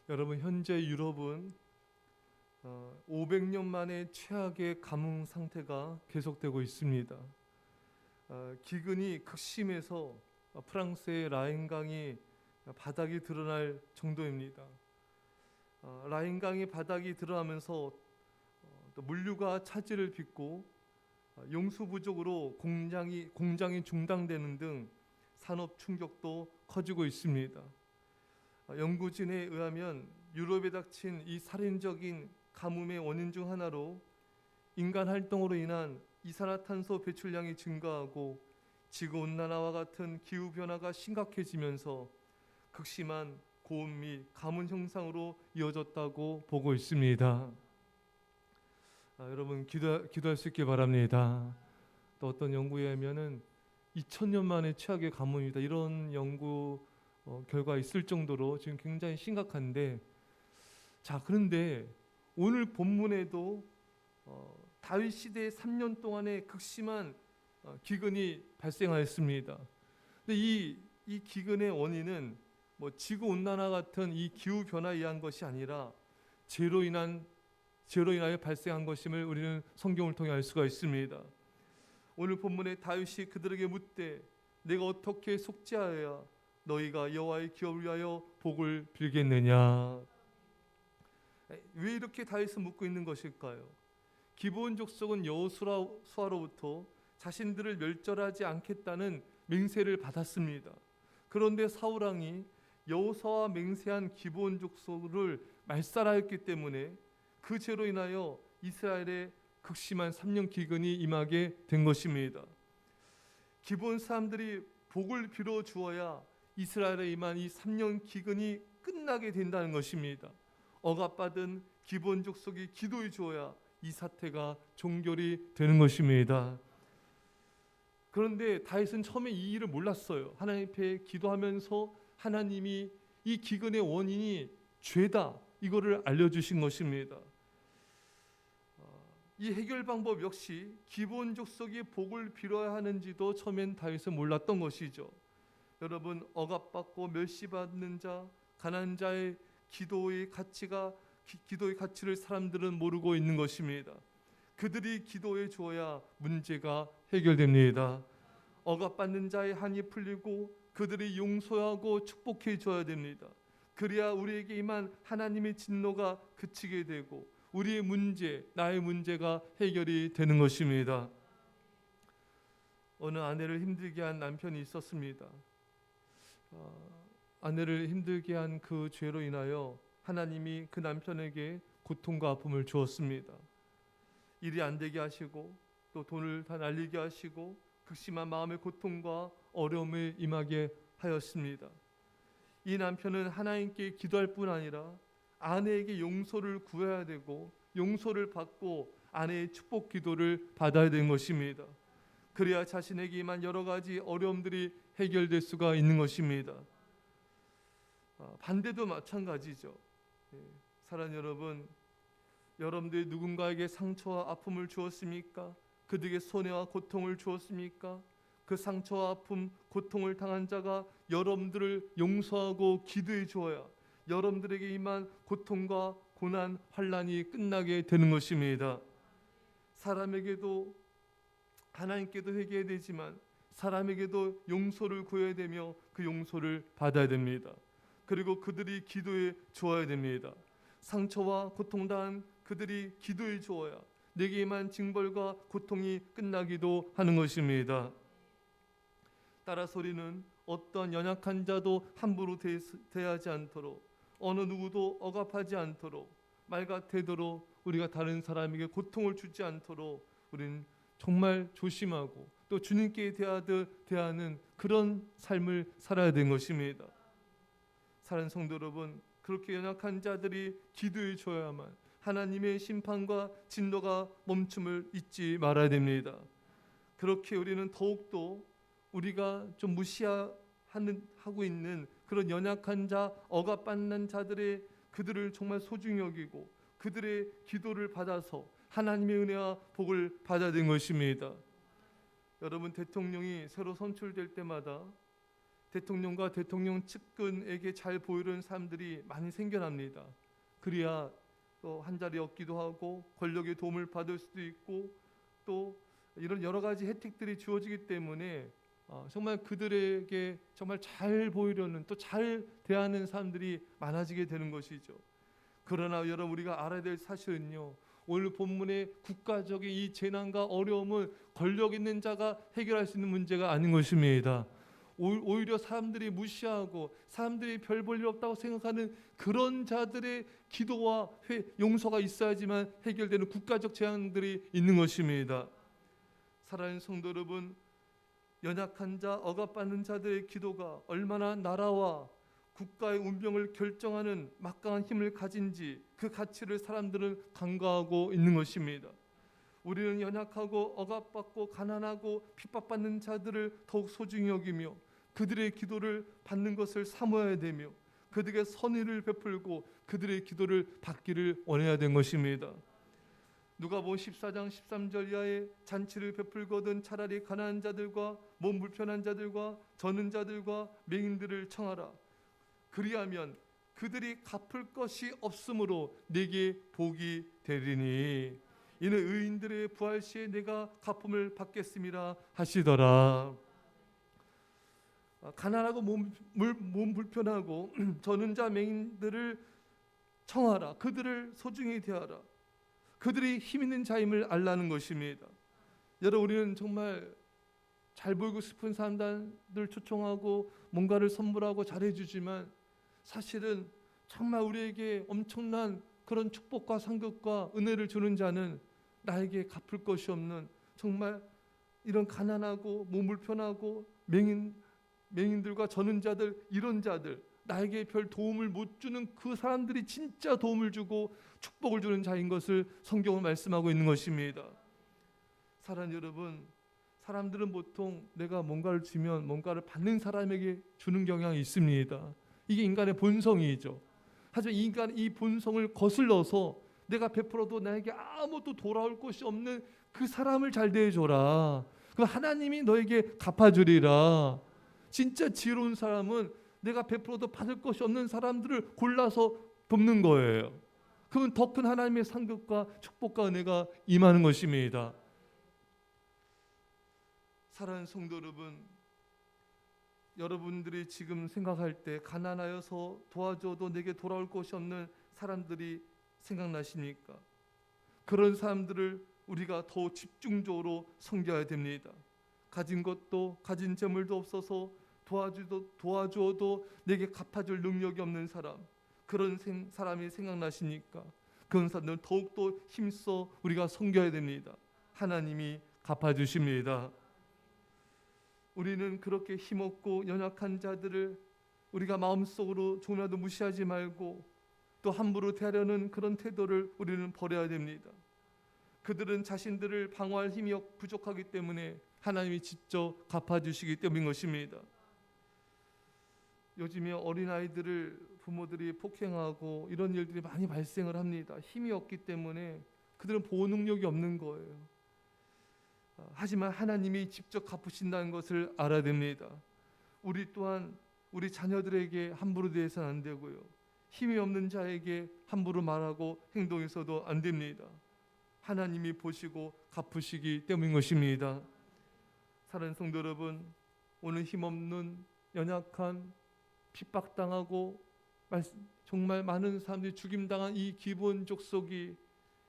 여러분, 현재 유럽은 500년 만에 최악의 가뭄 상태가 계속되고 있습니다. 기근이 극심해서 프랑스의 라인강이 바닥이 드러날 정도입니다. 라인강이 바닥이 드러나면서 또 물류가 차질을 빚고 용수 부족으로 공장이 중단되는 등 산업 충격도 커지고 있습니다. 연구진에 의하면 유럽에 닥친 이 살인적인 가뭄의 원인 중 하나로 인간 활동으로 인한 이산화탄소 배출량이 증가하고 지구온난화와 같은 기후변화가 심각해지면서 극심한 고온 및 가뭄 현상으로 이어졌다고 보고 있습니다. 여러분, 기도할 수 있길 바랍니다. 또 어떤 연구에 의하면은 2000년 만에 최악의 가뭄이다, 이런 연구 결과 있을 정도로 지금 굉장히 심각한데, 자, 그런데 오늘 본문에도 다윗 시대의 3년 동안의 극심한 기근이 발생하였습니다. 근데 이 기근의 원인은 지구 온난화 같은 이 기후 변화에 의한 것이 아니라 죄로 인하여 발생한 것임을 우리는 성경을 통해 알 수가 있습니다. 오늘 본문에 다윗이 그들에게 묻되 내가 어떻게 속죄하여야 너희가 여호와의 기업을 위하여 복을 빌겠느냐. 왜 이렇게 다윗은 묻고 있는 것일까요? 기브온 족속은 여호수아로부터 자신들을 멸절하지 않겠다는 맹세를 받았습니다. 그런데 사울 왕이 여호수아와 맹세한 기브온 족속을 말살하였기 때문에 그 죄로 인하여 이스라엘의 극심한 3년 기근이 임하게 된 것입니다. 기브온 사람들이 복을 빌어 주어야 이스라엘에 임한 이 3년 기근이 끝나게 된다는 것입니다. 억압받은 기브온 족속이 기도해 주어야 이 사태가 종결이 되는 것입니다. 그런데 다윗은 처음에 이 일을 몰랐어요. 하나님 앞에 기도하면서 하나님이 이 기근의 원인이 죄다, 이거를 알려주신 것입니다. 이 해결 방법 역시 기브온 족속이 복을 빌어야 하는지도 처음엔 다윗은 몰랐던 것이죠. 여러분, 억압받고 멸시받는 자, 가난한 자의 기도의 가치를 사람들은 모르고 있는 것입니다. 그들이 기도해 주어야 문제가 해결됩니다. 억압받는 자의 한이 풀리고 그들이 용서하고 축복해 줘야 됩니다. 그래야 우리에게 임한 하나님의 진노가 그치게 되고 우리의 문제, 나의 문제가 해결이 되는 것입니다. 어느 아내를 힘들게 한 남편이 있었습니다. 아내를 힘들게 한 그 죄로 인하여 하나님이 그 남편에게 고통과 아픔을 주었습니다. 일이 안 되게 하시고 또 돈을 다 날리게 하시고 극심한 마음의 고통과 어려움을 임하게 하였습니다. 이 남편은 하나님께 기도할 뿐 아니라 아내에게 용서를 구해야 되고 용서를 받고 아내의 축복 기도를 받아야 되는 것입니다. 그래야 자신에게 임한 여러 가지 어려움들이 해결될 수가 있는 것입니다. 반대도 마찬가지죠. 사랑하는 여러분, 여러분들이 누군가에게 상처와 아픔을 주었습니까? 그들에게 손해와 고통을 주었습니까? 그 상처와 아픔, 고통을 당한 자가 여러분들을 용서하고 기도해 주어야 여러분들에게 임한 고통과 고난, 환난이 끝나게 되는 것입니다. 사람에게도 하나님께도 회개해야 되지만 사람에게도 용서를 구해야 되며 그 용서를 받아야 됩니다. 그리고 그들이 기도해 주어야 됩니다. 상처와 고통당한 그들이 기도해 주어야 내게 임한 징벌과 고통이 끝나기도 하는 것입니다. 따라서 우리는 어떤 연약한 자도 함부로 대하지 않도록, 어느 누구도 억압하지 않도록, 말과 태도로 우리가 다른 사람에게 고통을 주지 않도록 우리는 정말 조심하고 또 주님께 대하는 그런 삶을 살아야 되는 것입니다. 사랑하는 성도 여러분, 그렇게 연약한 자들이 기도해 줘야만 하나님의 심판과 진노가 멈춤을 잊지 말아야 됩니다. 그렇게 우리는 더욱더 우리가 좀 무시하고 있는 그런 연약한 자, 억압받는 자들의 그들을 정말 소중히 여기고 그들의 기도를 받아서 하나님의 은혜와 복을 받아야 되는 것입니다. 여러분, 대통령이 새로 선출될 때마다 대통령과 대통령 측근에게 잘 보이는 사람들이 많이 생겨납니다. 그래야 또 한 자리 얻기도 하고 권력의 도움을 받을 수도 있고 또 이런 여러 가지 혜택들이 주어지기 때문에 정말 그들에게 정말 잘 보이려는 또 잘 대하는 사람들이 많아지게 되는 것이죠. 그러나 여러분, 우리가 알아야 될 사실은요, 오늘 본문의 국가적인 이 재난과 어려움은 권력 있는 자가 해결할 수 있는 문제가 아닌 것입니다. 오히려 사람들이 무시하고 사람들이 별 볼 일 없다고 생각하는 그런 자들의 기도와 용서가 있어야지만 해결되는 국가적 재앙들이 있는 것입니다. 사랑하는 성도 여러분, 연약한 자, 억압받는 자들의 기도가 얼마나 나라와 국가의 운명을 결정하는 막강한 힘을 가진지 그 가치를 사람들은 간과하고 있는 것입니다. 우리는 연약하고 억압받고 가난하고 핍박받는 자들을 더욱 소중히 여기며 그들의 기도를 받는 것을 사모해야 되며 그들에게 선의를 베풀고 그들의 기도를 받기를 원해야 된 것입니다. 누가복음 14장 13절 이하에 잔치를 베풀거든 차라리 가난한 자들과 몸 불편한 자들과 저는 자들과 맹인들을 청하라. 그리하면 그들이 갚을 것이 없으므로 내게 복이 되리니 이는 의인들의 부활 시에 내가 갚음을 받겠음이라 하시더라. 가난하고 몸 불편하고 저는 자 맹인들을 청하라. 그들을 소중히 대하라. 그들이 힘 있는 자임을 알라는 것입니다. 여러분, 우리는 정말 잘 보이고 싶은 사람들 초청하고 뭔가를 선물하고 잘해주지만 사실은 정말 우리에게 엄청난 그런 축복과 상급과 은혜를 주는 자는 나에게 갚을 것이 없는 정말 이런 가난하고 몸 불편하고 맹인들과 저는 자들, 이런 자들, 나에게 별 도움을 못 주는 그 사람들이 진짜 도움을 주고 축복을 주는 자인 것을 성경은 말씀하고 있는 것입니다. 사랑하는 여러분, 사람들은 보통 내가 뭔가를 주면 뭔가를 받는 사람에게 주는 경향이 있습니다. 이게 인간의 본성이죠. 하지만 인간 이 본성을 거슬러서 내가 베풀어도 나에게 아무것도 돌아올 것이 없는 그 사람을 잘 대해줘라. 그럼 하나님이 너에게 갚아주리라. 진짜 지혜로운 사람은 내가 베풀어도 받을 것이 없는 사람들을 골라서 돕는 거예요. 그러면 더 큰 하나님의 상급과 축복과 은혜가 임하는 것입니다. 사랑하는 성도 여러분, 여러분들이 지금 생각할 때 가난하여서 도와줘도 내게 돌아올 것이 없는 사람들이 생각나십니까? 그런 사람들을 우리가 더 집중적으로 섬겨야 됩니다. 가진 것도 가진 재물도 없어서 도와주어도 내게 갚아줄 능력이 없는 사람, 그런 사람이 생각나십니까? 그런 사람들은 더욱더 힘써 우리가 섬겨야 됩니다. 하나님이 갚아주십니다. 우리는 그렇게 힘없고 연약한 자들을 우리가 마음속으로 조금이라도 무시하지 말고 또 함부로 대하려는 그런 태도를 우리는 버려야 됩니다. 그들은 자신들을 방어할 힘이 부족하기 때문에 하나님이 직접 갚아주시기 때문인 것입니다. 요즘에 어린아이들을 부모들이 폭행하고 이런 일들이 많이 발생을 합니다. 힘이 없기 때문에 그들은 보호 능력이 없는 거예요. 하지만 하나님이 직접 갚으신다는 것을 알아야 됩니다. 우리 또한 우리 자녀들에게 함부로 대해서는 안 되고요. 힘이 없는 자에게 함부로 말하고 행동해서도 안 됩니다. 하나님이 보시고 갚으시기 때문인 것입니다. 사랑하는 성도 여러분, 오늘 힘없는 연약한 핍박당하고 정말 많은 사람들이 죽임당한 이 기본적 속이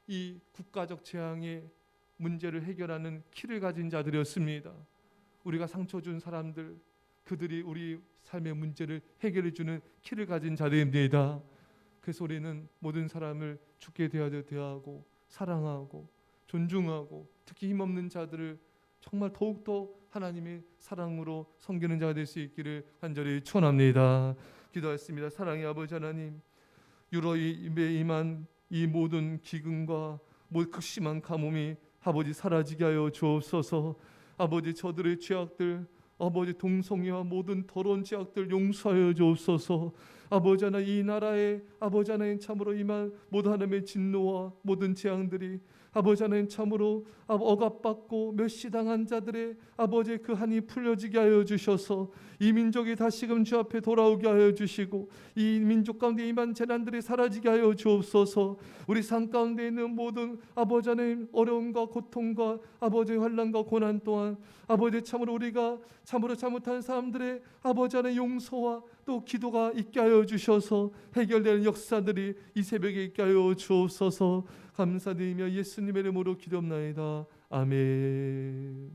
이 국가적 재앙의 문제를 해결하는 키를 가진 자들이었습니다. 우리가 상처 준 사람들, 그들이 우리 삶의 문제를 해결해 주는 키를 가진 자들입니다. 그래서 우리는 모든 사람을 죽게 대하고 사랑하고 존중하고 특히 힘없는 자들을 정말 더욱더 하나님의 사랑으로 섬기는 자가 될 수 있기를 간절히 축원합니다. 기도하겠습니다. 사랑의 아버지 하나님, 유로임에 임한 이 모든 기근과 극심한 가뭄이 아버지 사라지게 하여 주옵소서. 아버지 저들의 죄악들, 아버지 동성애와 모든 더러운 죄악들 용서하여 주옵소서. 아버지 하나님, 이 나라에 아버지 하나님 참으로 임한 모든 하나님의 진노와 모든 재앙들이 아버지 하나님 참으로 억압받고 멸시당한 자들의 아버지의 그 한이 풀려지게 하여 주셔서 이 민족이 다시금 주 앞에 돌아오게 하여 주시고 이 민족 가운데 임한 재난들이 사라지게 하여 주옵소서. 우리 삶 가운데 있는 모든 아버지 하나님 어려움과 고통과 아버지의 환난과 고난 또한 아버지 참으로 우리가 참으로 잘못한 사람들의 아버지 하나님 용서와 또 기도가 있게 하여 주셔서 해결되는 역사들이 이 새벽에 있게 하여 주옵소서. 감사드리며 예수님의 이름으로 기도합나이다. 아멘.